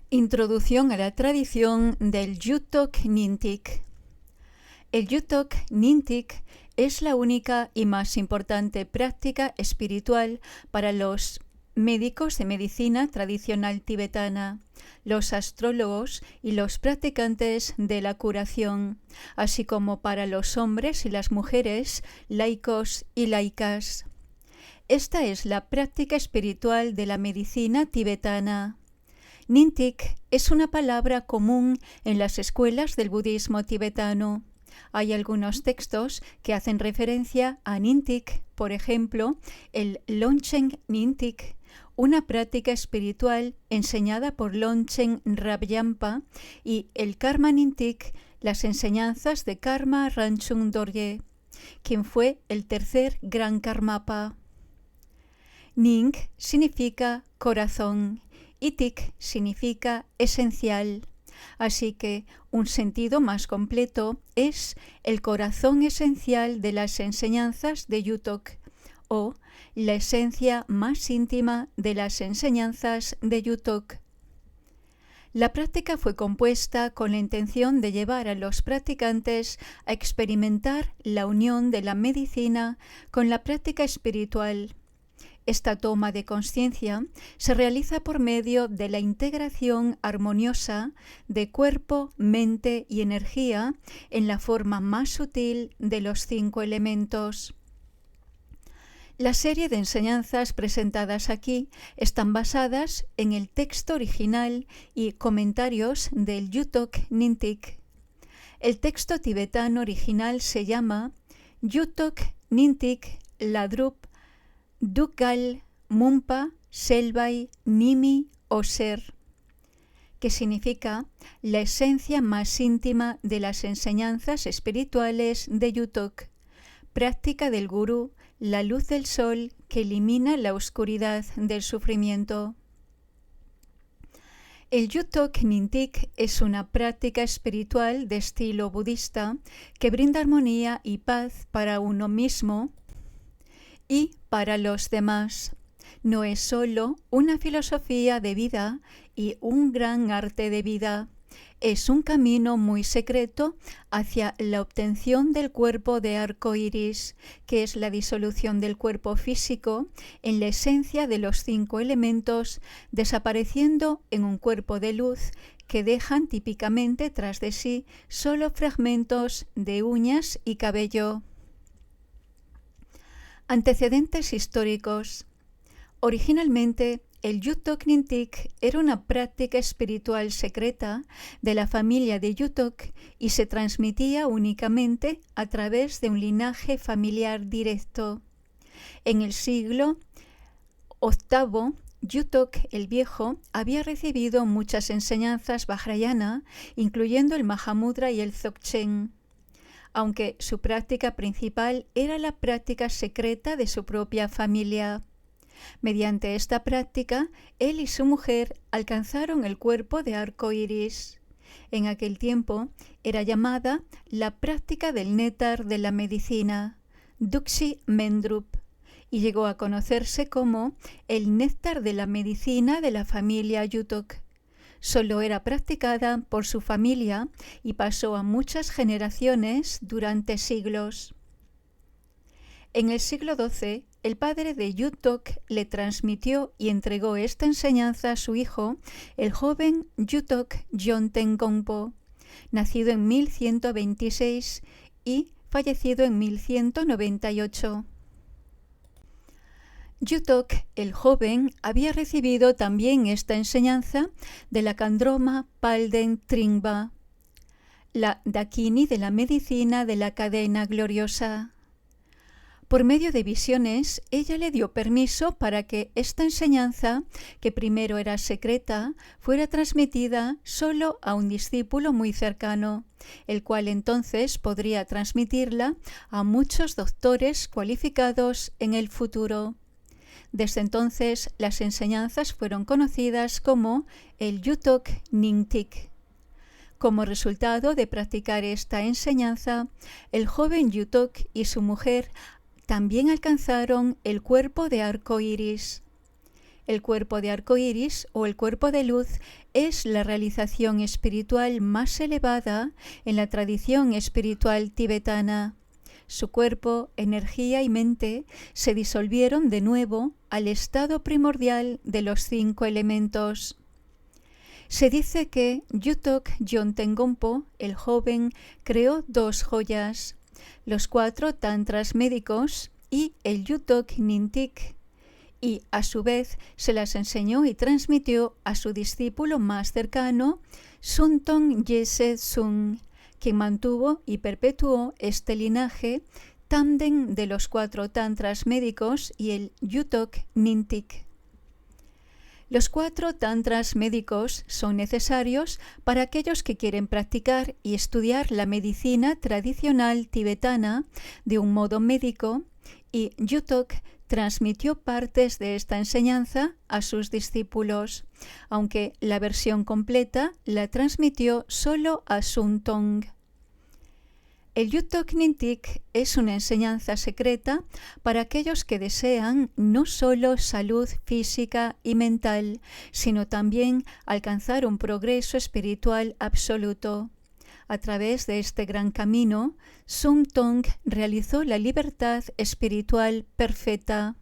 Introducción a la tradición del Yutok Nintik. El Yutok Nintik es la única y más importante práctica espiritual para los médicos de medicina tradicional tibetana, los astrólogos y los practicantes de la curación, así como para los hombres y las mujeres, laicos y laicas. Esta es la práctica espiritual de la medicina tibetana. Nintik es una palabra común en las escuelas del budismo tibetano. Hay algunos textos que hacen referencia a Nintik, por ejemplo, el Longchen Nintik, una práctica espiritual enseñada por Longchen Rabjampa, y el Karma Nintik, las enseñanzas de Karma Ranchung Dorje, quien fue el tercer gran Karmapa. Ning significa corazón y Tik significa esencial. Así que un sentido más completo es el corazón esencial de las enseñanzas de Yutok, o la esencia más íntima de las enseñanzas de Yutok. La práctica fue compuesta con la intención de llevar a los practicantes a experimentar la unión de la medicina con la práctica espiritual. Esta toma de conciencia se realiza por medio de la integración armoniosa de cuerpo, mente y energía en la forma más sutil de los 5 elementos. La serie de enseñanzas presentadas aquí están basadas en el texto original y comentarios del Yutok Nintik. El texto tibetano original se llama Yutok Nintik Ladrup Dukgal Mumpa Selbai Nimi o Ser, que significa la esencia más íntima de las enseñanzas espirituales de Yutok, práctica del gurú, la luz del sol que elimina la oscuridad del sufrimiento. El Yutok Nintik es una práctica espiritual de estilo budista que brinda armonía y paz para uno mismo y para los demás. No es solo una filosofía de vida y un gran arte de vida. Es un camino muy secreto hacia la obtención del cuerpo de arco iris, que es la disolución del cuerpo físico en la esencia de los 5 elementos, desapareciendo en un cuerpo de luz que dejan típicamente tras de sí solo fragmentos de uñas y cabello. Antecedentes históricos. Originalmente, el Yutok Nintik era una práctica espiritual secreta de la familia de Yutok y se transmitía únicamente a través de un linaje familiar directo. En el siglo VIII, Yutok el Viejo había recibido muchas enseñanzas vajrayana, incluyendo el Mahamudra y el Dzogchen, aunque su práctica principal era la práctica secreta de su propia familia. Mediante esta práctica, él y su mujer alcanzaron el cuerpo de arco iris. En aquel tiempo era llamada la práctica del néctar de la medicina, Duksi Mendrup, y llegó a conocerse como el néctar de la medicina de la familia Yutok. Solo era practicada por su familia y pasó a muchas generaciones durante siglos. En el siglo XII, el padre de Yutok le transmitió y entregó esta enseñanza a su hijo, el joven Yutok Yonten Gongpo, nacido en 1126 y fallecido en 1198. Yutok, el joven, había recibido también esta enseñanza de la Kandroma Palden Tringpa, la Dakini de la medicina de la cadena gloriosa. Por medio de visiones, ella le dio permiso para que esta enseñanza, que primero era secreta, fuera transmitida solo a un discípulo muy cercano, el cual entonces podría transmitirla a muchos doctores cualificados en el futuro. Desde entonces, las enseñanzas fueron conocidas como el Yutok Nintik. Como resultado de practicar esta enseñanza, el joven Yutok y su mujer también alcanzaron el cuerpo de arco iris. El cuerpo de arco iris o el cuerpo de luz es la realización espiritual más elevada en la tradición espiritual tibetana. Su cuerpo, energía y mente se disolvieron de nuevo al estado primordial de los 5 elementos. Se dice que Yutok Yonten Gompo, el joven, creó 2 joyas, los 4 tantras médicos y el Yutok Nintik, y a su vez se las enseñó y transmitió a su discípulo más cercano, Suntong Yese Tsung, quien mantuvo y perpetuó este linaje tándem de los 4 tantras médicos y el Yutok Nintik. Los 4 tantras médicos son necesarios para aquellos que quieren practicar y estudiar la medicina tradicional tibetana de un modo médico, y Yutok transmitió partes de esta enseñanza a sus discípulos, aunque la versión completa la transmitió solo a Suntong. El Yutok Nintik es una enseñanza secreta para aquellos que desean no solo salud física y mental, sino también alcanzar un progreso espiritual absoluto. A través de este gran camino, Suntong realizó la libertad espiritual perfecta.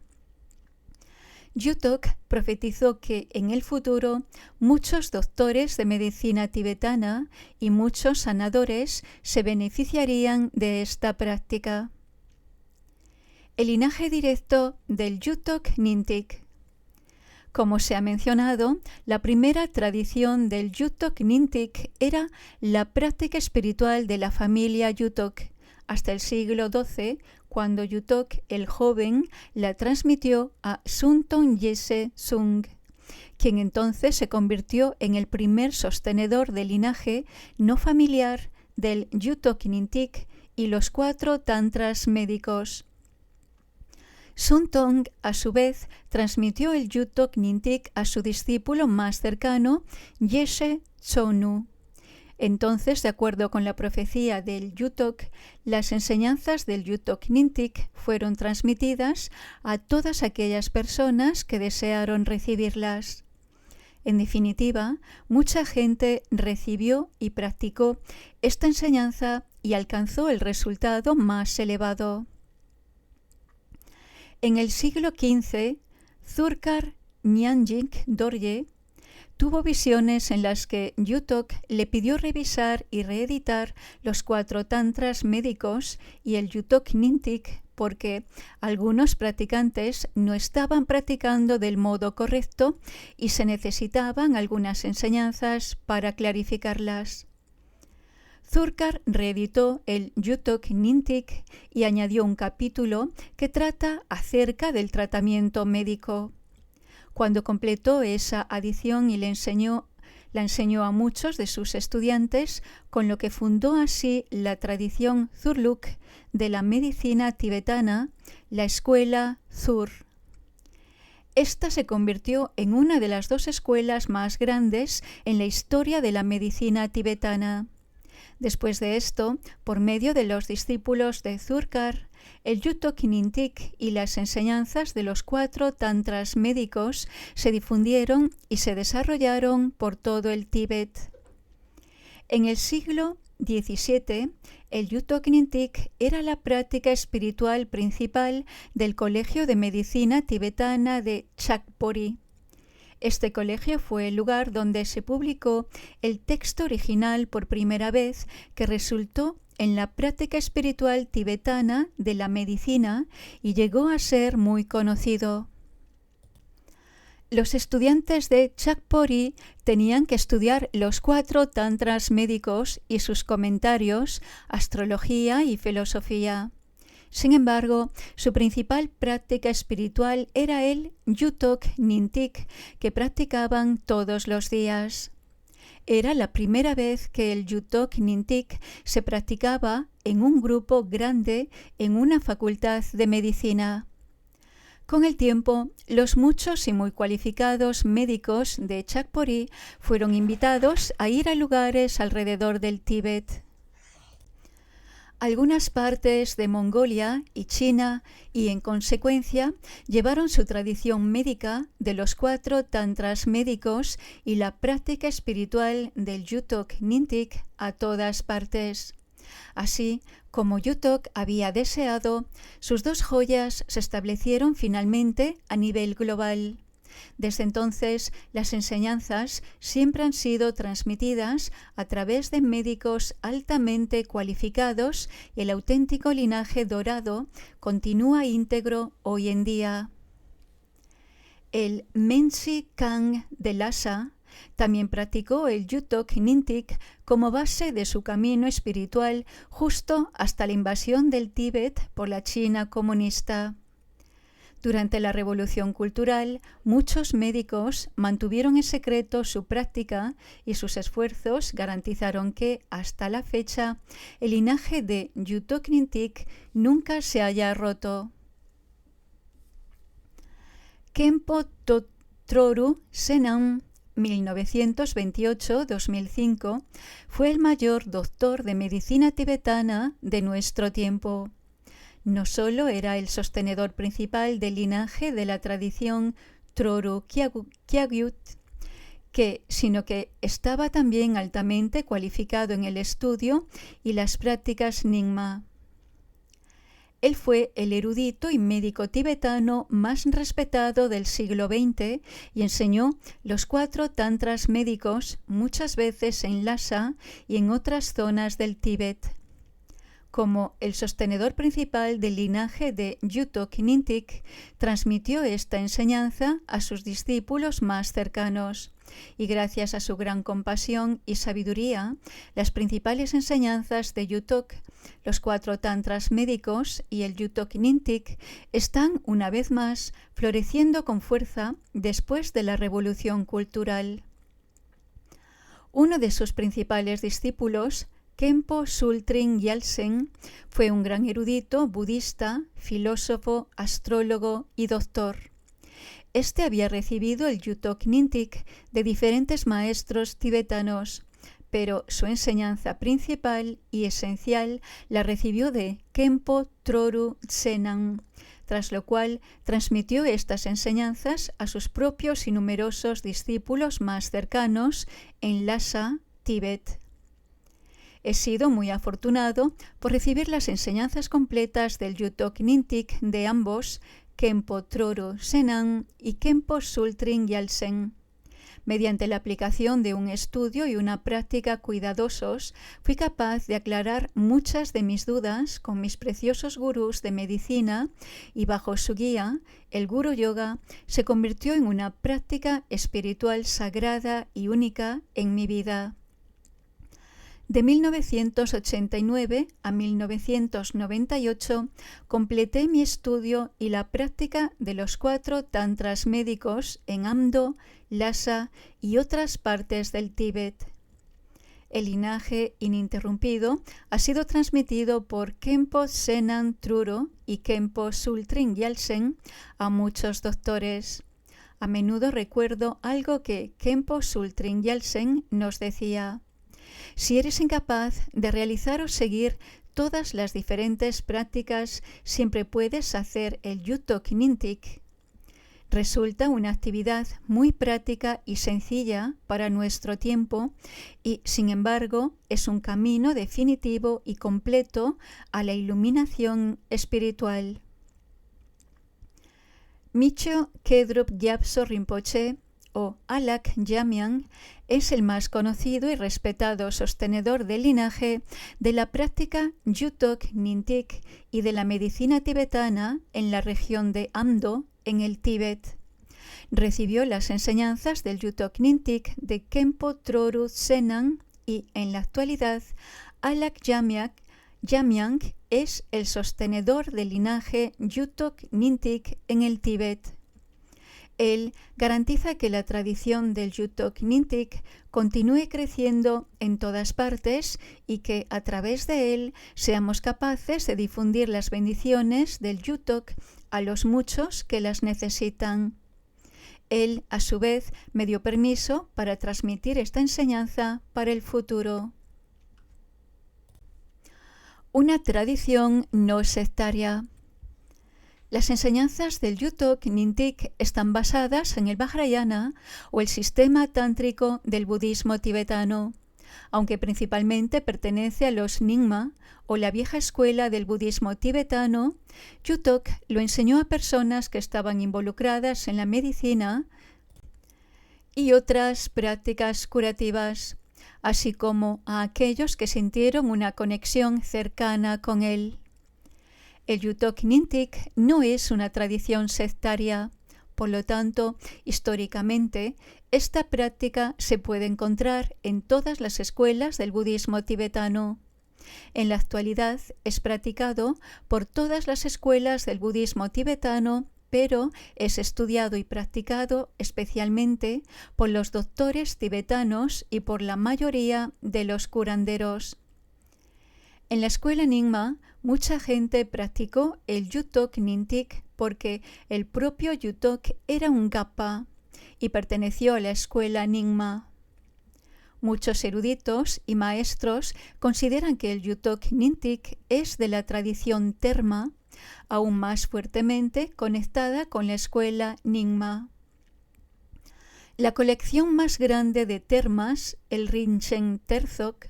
Yutok profetizó que en el futuro muchos doctores de medicina tibetana y muchos sanadores se beneficiarían de esta práctica. El linaje directo del Yutok Nintik. Como se ha mencionado, la primera tradición del Yutok Nintik era la práctica espiritual de la familia Yutok, hasta el siglo XII, cuando Yutok el joven la transmitió a Suntong Yese Tsung, quien entonces se convirtió en el primer sostenedor del linaje no familiar del Yutok Nintik y los 4 tantras médicos. Suntong, a su vez, transmitió el Yutok Nintik a su discípulo más cercano, Yese Tsonu. Entonces, de acuerdo con la profecía del Yutok, las enseñanzas del Yutok Nintik fueron transmitidas a todas aquellas personas que desearon recibirlas. En definitiva, mucha gente recibió y practicó esta enseñanza y alcanzó el resultado más elevado. En el siglo XV, Thurkar Nyingik Dorje tuvo visiones en las que Yutok le pidió revisar y reeditar los 4 tantras médicos y el Yutok Nintik porque algunos practicantes no estaban practicando del modo correcto y se necesitaban algunas enseñanzas para clarificarlas. Thurkar reeditó el Yutok Nintik y añadió un capítulo que trata acerca del tratamiento médico. Cuando completó esa adición y la enseñó a muchos de sus estudiantes, con lo que fundó así la tradición Thurluk de la medicina tibetana, la escuela Thur. Esta se convirtió en una de las 2 escuelas más grandes en la historia de la medicina tibetana. Después de esto, por medio de los discípulos de Thurkar, el Yutok Nintik y las enseñanzas de los 4 tantras médicos se difundieron y se desarrollaron por todo el Tíbet. En el siglo XVII, el Yutok Nintik era la práctica espiritual principal del Colegio de Medicina Tibetana de Chakpori. Este colegio fue el lugar donde se publicó el texto original por primera vez, que resultó en la práctica espiritual tibetana de la medicina y llegó a ser muy conocido. Los estudiantes de Chakpori tenían que estudiar los 4 tantras médicos y sus comentarios, astrología y filosofía. Sin embargo, su principal práctica espiritual era el Yutok Nintik, que practicaban todos los días. Era la primera vez que el Yutok Nintik se practicaba en un grupo grande en una facultad de medicina. Con el tiempo, los muchos y muy cualificados médicos de Chakpori fueron invitados a ir a lugares alrededor del Tíbet. Algunas partes de Mongolia y China y, en consecuencia, llevaron su tradición médica de los 4 tantras médicos y la práctica espiritual del Yutok Nintik a todas partes. Así como Yutok había deseado, sus 2 joyas se establecieron finalmente a nivel global. Desde entonces, las enseñanzas siempre han sido transmitidas a través de médicos altamente cualificados y el auténtico linaje dorado continúa íntegro hoy en día. El Menzi Kang de Lhasa también practicó el Yutok Nintik como base de su camino espiritual justo hasta la invasión del Tíbet por la China comunista. Durante la Revolución Cultural, muchos médicos mantuvieron en secreto su práctica y sus esfuerzos garantizaron que, hasta la fecha, el linaje de Yutok Nintik nunca se haya roto. Khenpo Troru Senan, 1928-2005, fue el mayor doctor de medicina tibetana de nuestro tiempo. No solo era el sostenedor principal del linaje de la tradición Troru Kyagyut, sino que estaba también altamente cualificado en el estudio y las prácticas Nyingma. Él fue el erudito y médico tibetano más respetado del siglo XX y enseñó los 4 tantras médicos muchas veces en Lhasa y en otras zonas del Tíbet. Como el sostenedor principal del linaje de Yutok Nintik, transmitió esta enseñanza a sus discípulos más cercanos, y gracias a su gran compasión y sabiduría, las principales enseñanzas de Yutok, los 4 tantras médicos y el Yutok Nintik, están una vez más floreciendo con fuerza después de la Revolución Cultural. Uno de sus principales discípulos, Khenpo Sultring Gyaltsen, fue un gran erudito budista, filósofo, astrólogo y doctor. Este había recibido el Yutok Nintik de diferentes maestros tibetanos, pero su enseñanza principal y esencial la recibió de Khenpo Troru Senan, tras lo cual transmitió estas enseñanzas a sus propios y numerosos discípulos más cercanos en Lhasa, Tíbet. He sido muy afortunado por recibir las enseñanzas completas del Yutok Nintik de ambos, Khenpo Troru Senan y Khenpo Sultring Gyaltsen. Mediante la aplicación de un estudio y una práctica cuidadosos, fui capaz de aclarar muchas de mis dudas con mis preciosos gurús de medicina y bajo su guía, el Guru Yoga se convirtió en una práctica espiritual sagrada y única en mi vida. De 1989 a 1998 completé mi estudio y la práctica de los 4 tantras médicos en Amdo, Lhasa y otras partes del Tíbet. El linaje ininterrumpido ha sido transmitido por Khenpo Senan Truro y Khenpo Sultring Gyaltsen a muchos doctores. A menudo recuerdo algo que Khenpo Sultring Gyaltsen nos decía: si eres incapaz de realizar o seguir todas las diferentes prácticas, siempre puedes hacer el Yutok Nintik. Resulta una actividad muy práctica y sencilla para nuestro tiempo y, sin embargo, es un camino definitivo y completo a la iluminación espiritual. Micho Kedrup Gyabso Rinpoche, o Alak Yamyang, es el más conocido y respetado sostenedor del linaje de la práctica Yutok Nintik y de la medicina tibetana en la región de Amdo, en el Tíbet. Recibió las enseñanzas del Yutok Nintik de Khenpo Troru Senan y, en la actualidad, Alak Yamyang es el sostenedor del linaje Yutok Nintik en el Tíbet. Él garantiza que la tradición del Yutok Nintik continúe creciendo en todas partes y que a través de él seamos capaces de difundir las bendiciones del Yutok a los muchos que las necesitan. Él, a su vez, me dio permiso para transmitir esta enseñanza para el futuro. Una tradición no sectaria. Las enseñanzas del Yuthok Nyingtik están basadas en el Vajrayana o el sistema tántrico del budismo tibetano, aunque principalmente pertenece a los Nyingma o la vieja escuela del budismo tibetano. Yuthok lo enseñó a personas que estaban involucradas en la medicina y otras prácticas curativas, así como a aquellos que sintieron una conexión cercana con él. El Yuthok Nyingtik no es una tradición sectaria, por lo tanto, históricamente, esta práctica se puede encontrar en todas las escuelas del budismo tibetano. En la actualidad es practicado por todas las escuelas del budismo tibetano, pero es estudiado y practicado especialmente por los doctores tibetanos y por la mayoría de los curanderos. En la escuela Nyingma, mucha gente practicó el Yuthok Nyingtik porque el propio Yuthok era un Gapa y perteneció a la escuela Nyingma. Muchos eruditos y maestros consideran que el Yuthok Nyingtik es de la tradición Terma, aún más fuertemente conectada con la escuela Nyingma. La colección más grande de termas, el Rinchen Terzok,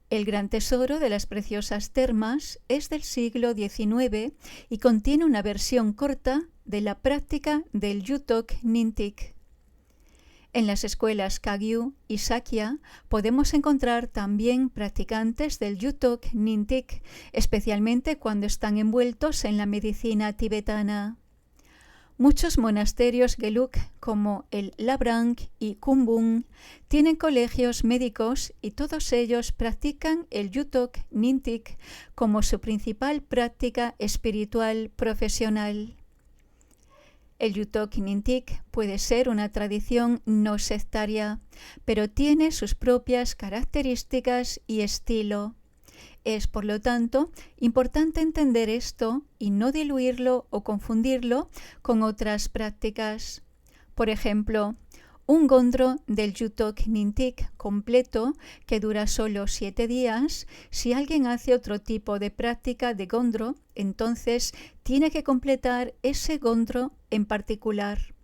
el gran tesoro de las preciosas termas, es del siglo XIX y contiene una versión corta de la práctica del Yuthok Nyingtik. En las escuelas Kagyu y Sakya podemos encontrar también practicantes del Yuthok Nyingtik, especialmente cuando están envueltos en la medicina tibetana. Muchos monasterios Gelug, como el Labrang y Kumbung, tienen colegios médicos y todos ellos practican el Yuthok Nyingtik como su principal práctica espiritual profesional. El Yuthok Nyingtik puede ser una tradición no sectaria, pero tiene sus propias características y estilo. Es, por lo tanto, importante entender esto y no diluirlo o confundirlo con otras prácticas. Por ejemplo, un gondro del Yuthok Nyingtik completo, que dura solo 7 días, si alguien hace otro tipo de práctica de gondro, entonces tiene que completar ese gondro en particular.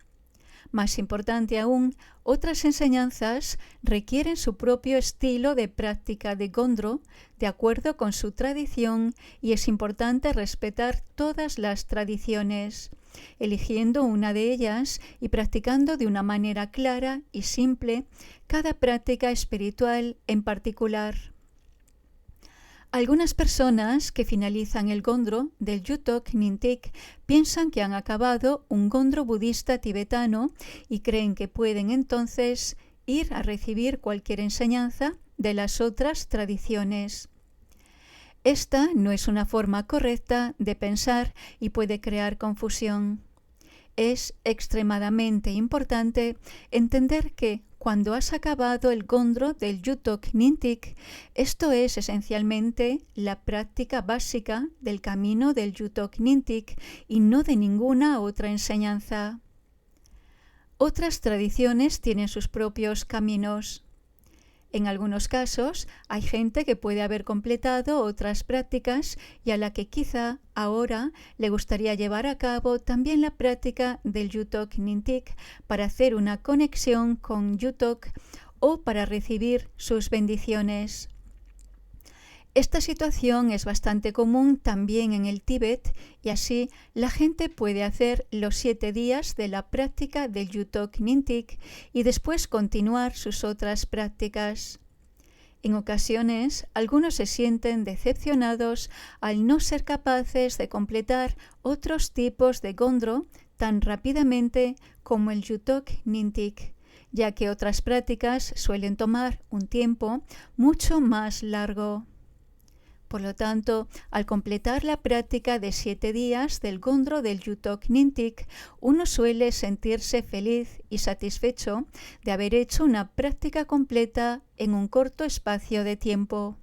Más importante aún, otras enseñanzas requieren su propio estilo de práctica de gondro, de acuerdo con su tradición, y es importante respetar todas las tradiciones, eligiendo una de ellas y practicando de una manera clara y simple cada práctica espiritual en particular. Algunas personas que finalizan el gondro del Yuthok Nyingtik piensan que han acabado un gondro budista tibetano y creen que pueden entonces ir a recibir cualquier enseñanza de las otras tradiciones. Esta no es una forma correcta de pensar y puede crear confusión. Es extremadamente importante entender que cuando has acabado el gondro del Yuthok Nyingtik, esto es esencialmente la práctica básica del camino del Yuthok Nyingtik y no de ninguna otra enseñanza. Otras tradiciones tienen sus propios caminos. En algunos casos, hay gente que puede haber completado otras prácticas y a la que quizá ahora le gustaría llevar a cabo también la práctica del Yuthok Nyingtik para hacer una conexión con Yuthok o para recibir sus bendiciones. Esta situación es bastante común también en el Tíbet y así la gente puede hacer los 7 días de la práctica del Yuthok Nyingtik y después continuar sus otras prácticas. En ocasiones, algunos se sienten decepcionados al no ser capaces de completar otros tipos de gondro tan rápidamente como el Yuthok Nyingtik, ya que otras prácticas suelen tomar un tiempo mucho más largo. Por lo tanto, al completar la práctica de 7 días del gondro del Yuthok Nyingtik, uno suele sentirse feliz y satisfecho de haber hecho una práctica completa en un corto espacio de tiempo.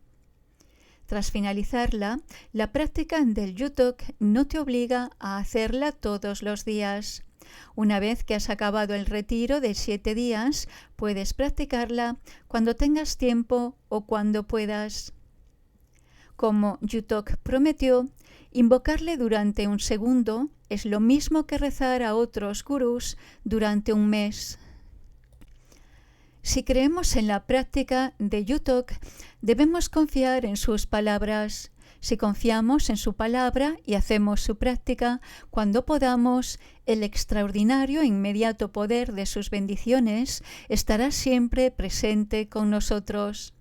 Tras finalizarla, la práctica del Yuthok no te obliga a hacerla todos los días. Una vez que has acabado el retiro de 7 días, puedes practicarla cuando tengas tiempo o cuando puedas. Como Yutok prometió, invocarle durante un segundo es lo mismo que rezar a otros gurús durante un mes. Si creemos en la práctica de Yutok, debemos confiar en sus palabras. Si confiamos en su palabra y hacemos su práctica, cuando podamos, el extraordinario e inmediato poder de sus bendiciones estará siempre presente con nosotros.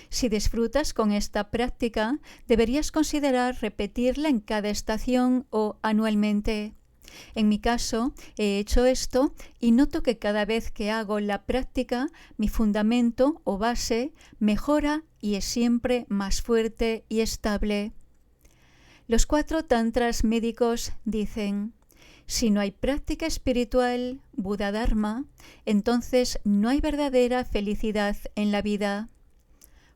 Si disfrutas con esta práctica, deberías considerar repetirla en cada estación o anualmente. En mi caso, he hecho esto y noto que cada vez que hago la práctica, mi fundamento o base mejora y es siempre más fuerte y estable. Los 4 tantras médicos dicen: si no hay práctica espiritual, Buda Dharma, entonces no hay verdadera felicidad en la vida.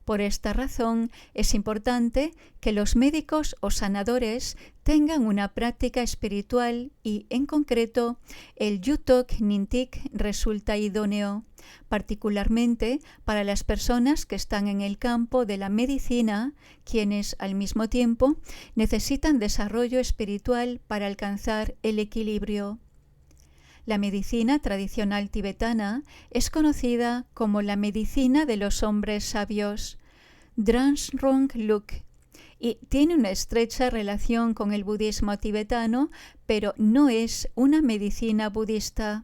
Por esta razón, es importante que los médicos o sanadores tengan una práctica espiritual y, en concreto, el Yutok Nintik resulta idóneo, particularmente para las personas que están en el campo de la medicina, quienes, al mismo tiempo, necesitan desarrollo espiritual para alcanzar el equilibrio. La medicina tradicional tibetana es conocida como la medicina de los hombres sabios, Drangron Luk, y tiene una estrecha relación con el budismo tibetano, pero no es una medicina budista.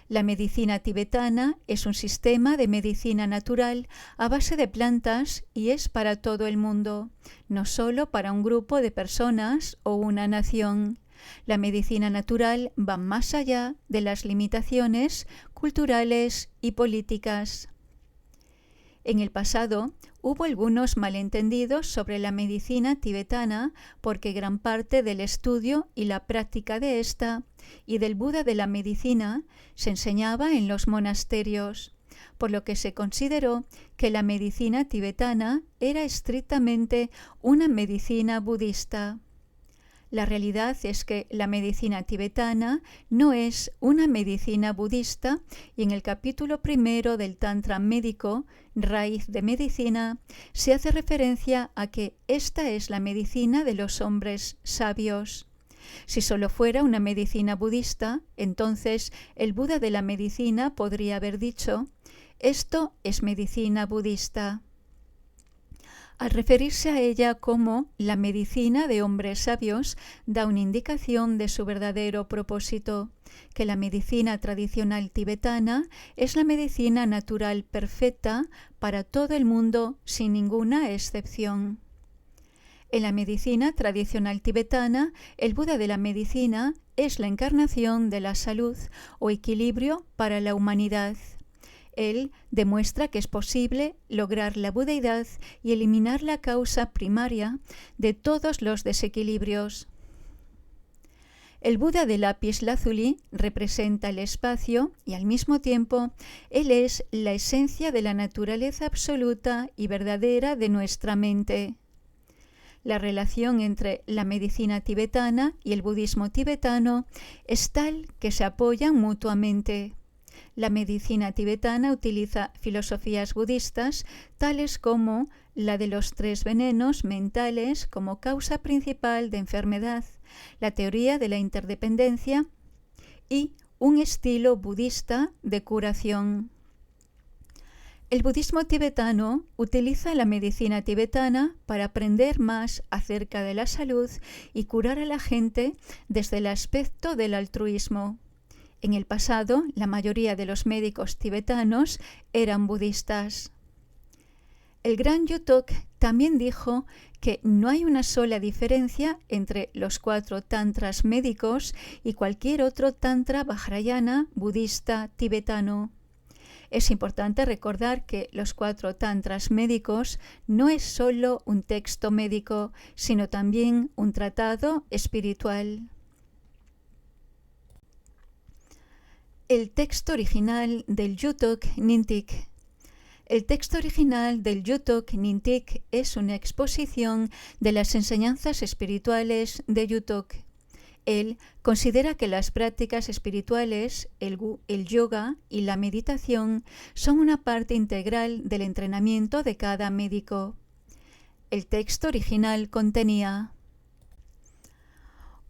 La medicina tibetana es un sistema de medicina natural a base de plantas y es para todo el mundo, no solo para un grupo de personas o una nación. La medicina natural va más allá de las limitaciones culturales y políticas. En el pasado hubo algunos malentendidos sobre la medicina tibetana porque gran parte del estudio y la práctica de esta y del Buda de la medicina se enseñaba en los monasterios, por lo que se consideró que la medicina tibetana era estrictamente una medicina budista. La realidad es que la medicina tibetana no es una medicina budista y en el capítulo 1 del Tantra médico, Raíz de Medicina, se hace referencia a que esta es la medicina de los hombres sabios. Si solo fuera una medicina budista, entonces el Buda de la medicina podría haber dicho: esto es medicina budista. Al referirse a ella como la medicina de hombres sabios, da una indicación de su verdadero propósito, que la medicina tradicional tibetana es la medicina natural perfecta para todo el mundo sin ninguna excepción. En la medicina tradicional tibetana, el Buda de la medicina es la encarnación de la salud o equilibrio para la humanidad. Él demuestra que es posible lograr la budeidad y eliminar la causa primaria de todos los desequilibrios. El Buda de lápiz-lazuli representa el espacio y al mismo tiempo él es la esencia de la naturaleza absoluta y verdadera de nuestra mente. La relación entre la medicina tibetana y el budismo tibetano es tal que se apoyan mutuamente. La medicina tibetana utiliza filosofías budistas tales como la de los 3 venenos mentales como causa principal de enfermedad, la teoría de la interdependencia y un estilo budista de curación. El budismo tibetano utiliza la medicina tibetana para aprender más acerca de la salud y curar a la gente desde el aspecto del altruismo. En el pasado, la mayoría de los médicos tibetanos eran budistas. El gran Yutok también dijo que no hay una sola diferencia entre los 4 tantras médicos y cualquier otro tantra vajrayana budista tibetano. Es importante recordar que los 4 tantras médicos no es solo un texto médico, sino también un tratado espiritual. El texto original del Yutok Nintik. El texto original del Yutok Nintik es una exposición de las enseñanzas espirituales de Yutok. Él considera que las prácticas espirituales, el yoga y la meditación son una parte integral del entrenamiento de cada médico. El texto original contenía: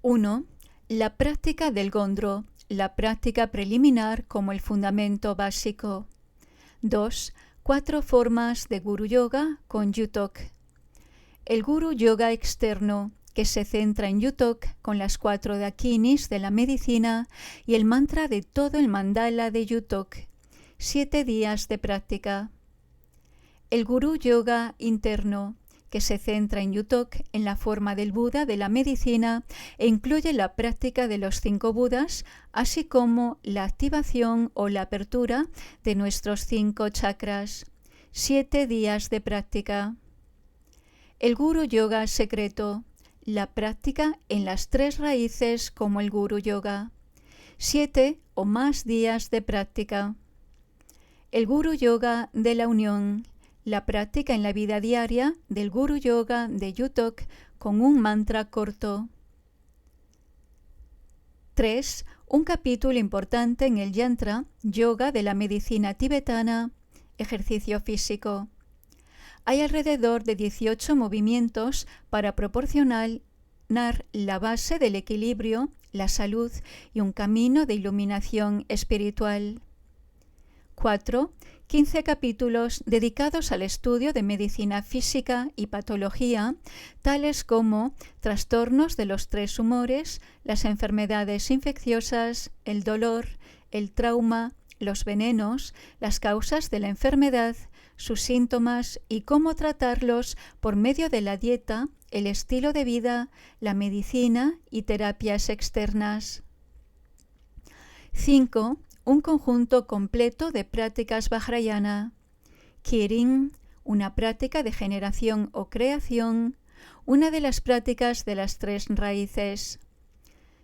1. La práctica del Gondro, la práctica preliminar como el fundamento básico. 2. 4 formas de Guru Yoga con Yutok. El Guru Yoga externo, que se centra en Yutok con las 4 dakinis de la medicina y el mantra de todo el mandala de Yutok. 7 días de práctica. El Guru Yoga interno, que se centra en Yutok en la forma del Buda de la medicina e incluye la práctica de los 5 Budas, así como la activación o la apertura de nuestros 5 chakras. 7 días de práctica. El Guru Yoga secreto, la práctica en las 3 raíces como el Guru Yoga. 7 o más días de práctica. El Guru Yoga de la unión, la práctica en la vida diaria del Guru Yoga de Yutok con un mantra corto. 3. Un capítulo importante en el yantra Yoga de la medicina tibetana, ejercicio físico. Hay alrededor de 18 movimientos para proporcionar la base del equilibrio, la salud y un camino de iluminación espiritual. 4. 15 capítulos dedicados al estudio de medicina física y patología, tales como trastornos de los 3 humores, las enfermedades infecciosas, el dolor, el trauma, los venenos, las causas de la enfermedad, sus síntomas y cómo tratarlos por medio de la dieta, el estilo de vida, la medicina y terapias externas. 5. Un conjunto completo de prácticas Vajrayana. Kirin, una práctica de generación o creación, una de las prácticas de las 3 raíces.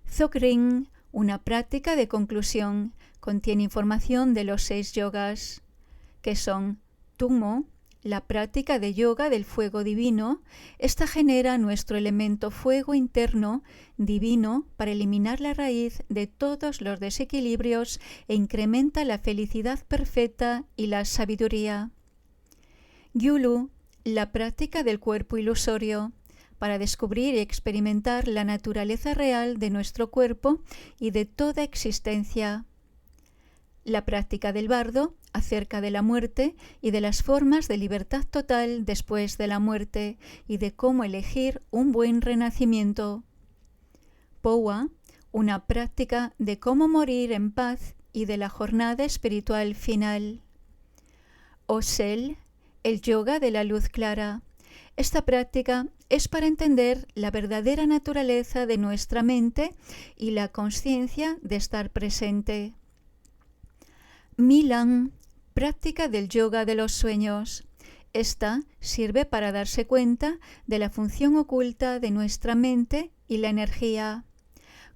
Dzogchen, una práctica de conclusión, contiene información de los 6 yogas, que son Tummo, la práctica de yoga del fuego divino. Esta genera nuestro elemento fuego interno divino para eliminar la raíz de todos los desequilibrios e incrementa la felicidad perfecta y la sabiduría. Gyulu, la práctica del cuerpo ilusorio, para descubrir y experimentar la naturaleza real de nuestro cuerpo y de toda existencia. La práctica del bardo, acerca de la muerte y de las formas de libertad total después de la muerte y de cómo elegir un buen renacimiento. Powa, una práctica de cómo morir en paz y de la jornada espiritual final. Osel, el yoga de la luz clara. Esta práctica es para entender la verdadera naturaleza de nuestra mente y la conciencia de estar presente. Milan, práctica del yoga de los sueños. Esta sirve para darse cuenta de la función oculta de nuestra mente y la energía.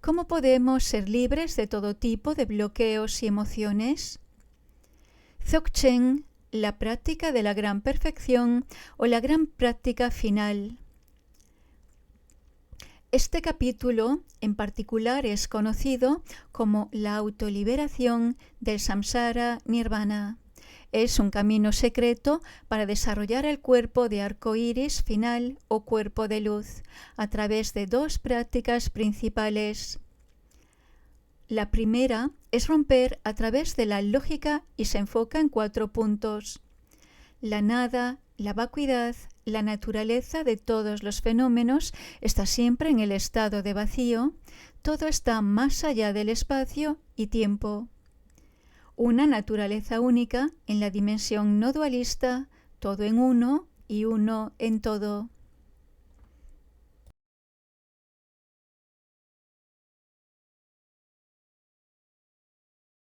¿Cómo podemos ser libres de todo tipo de bloqueos y emociones? Dzogchen, la práctica de la gran perfección o la gran práctica final. Este capítulo en particular es conocido como la autoliberación del samsara nirvana. Es un camino secreto para desarrollar el cuerpo de arco iris final o cuerpo de luz a través de 2 prácticas principales. La primera es romper a través de la lógica y se enfoca en 4 puntos: la nada, la vacuidad, la naturaleza de todos los fenómenos está siempre en el estado de vacío, todo está más allá del espacio y tiempo. Una naturaleza única en la dimensión no dualista, todo en uno y uno en todo.